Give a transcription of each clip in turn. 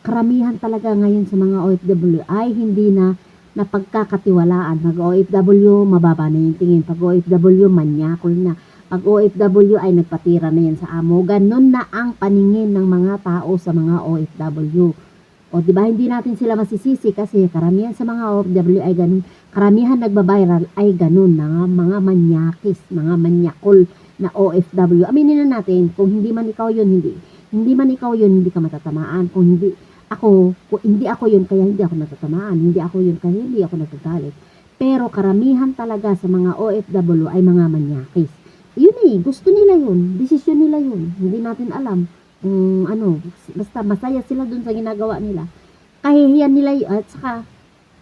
karamihan talaga ngayon sa mga OFW ay hindi na napagkakatiwalaan. Pag OFW, mababa na yung tingin. Pag OFW, manyakol na. Pag OFW ay nagpatira na yan sa amo. Ganon na ang paningin ng mga tao sa mga OFW. O di ba hindi natin sila masisisi kasi karamihan sa mga OFW ay ganun. Karamihan nagba-viral ay ganun na mga manyakis, mga manyakol na OFW. Aminin na natin, kung hindi man ikaw yun, hindi man ikaw yun, hindi ka matatamaan. Kung hindi ako yun, kaya hindi ako natatamaan. Hindi ako yun, kaya hindi ako nagagalit. Pero karamihan talaga sa mga OFW ay mga manyakis. Yun gusto nila yun, desisyon nila yun. Hindi natin alam kung basta masaya sila dun sa ginagawa nila. Kahihiyan nila yun, at saka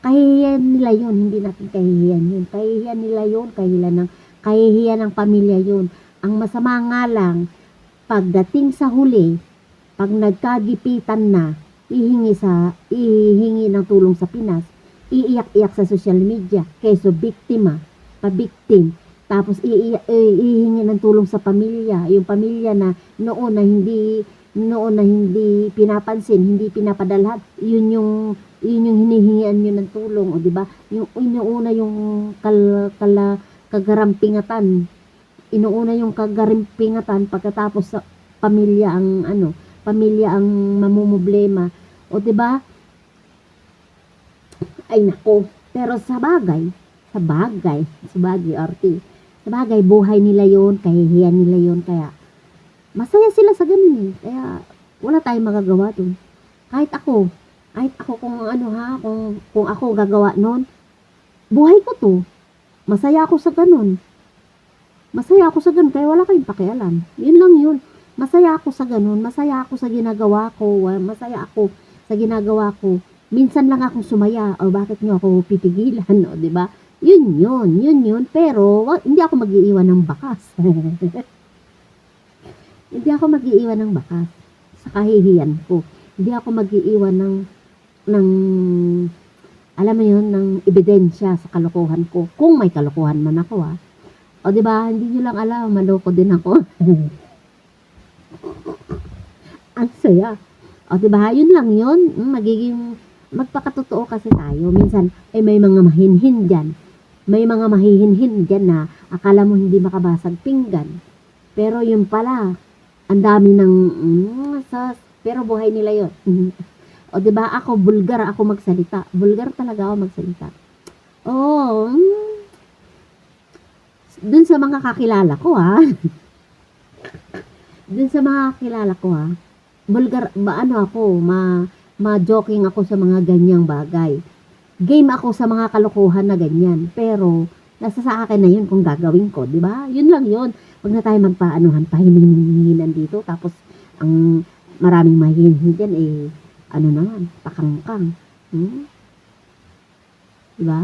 kahihiyan nila yun, hindi natin kahihiyan yun. Kahihiyan nila yun, kahihiyan ng pamilya yun. Ang masama nga lang, pagdating sa huli, pag nagkagipitan na, ihingi ng tulong sa Pinas, iiyak-iyak sa social media, kaysa biktima, pa-victim, tapos ihingi ng tulong sa pamilya, yung pamilya na noon na hindi pinapansin, hindi pinapadalhan, yun yung hinihingian nyo ng tulong, o di ba? Yung inuuna yung kagarampingatan, pagkatapos sa pamilya ang mamumblema, o di ba? Ay nako, pero sa bagay, Arti. Sa bagay, buhay nila yon, kahihiyan nila yon, kaya masaya sila sa ganun Kaya wala tayong magagawa dun. Kahit ako kung ako gagawa nun, buhay ko to. Masaya ako sa ganun, kaya wala kayong pakialam. Yun lang yun. Masaya ako sa ganun, masaya ako sa ginagawa ko, Minsan lang akong sumaya, o bakit nyo ako pipigilan, o di ba? Yun, pero hindi ako mag-iiwan ng bakas. Hindi ako mag-iiwan ng bakas sa kahihiyan ko. Hindi ako mag-iiwan ng alam mo yun, ng ebidensya sa kalokohan ko. Kung may kalokohan man ako O di ba, hindi nyo lang alam, maloko din ako. Ang saya. O di ba, yun lang yun. Magpakatotoo kasi tayo. Minsan, may mga mahinhin dyan. May mga mahihinhin dyan na akala mo hindi makabasag pinggan. Pero yun pala, ang dami ng pero buhay nila yun. O di ba ako bulgar ako magsalita. Bulgar talaga ako magsalita. Dun sa mga kakilala ko bulgar ma-joking ako sa mga ganyang bagay. Game ako sa mga kalokohan na ganyan. Pero nasa sa akin na yun kung gagawin ko, di ba? Yun lang yun. Wag na tayo pahininginan dito, tapos ang maraming mahihinhin dyan naman, pakangkang. Di ba?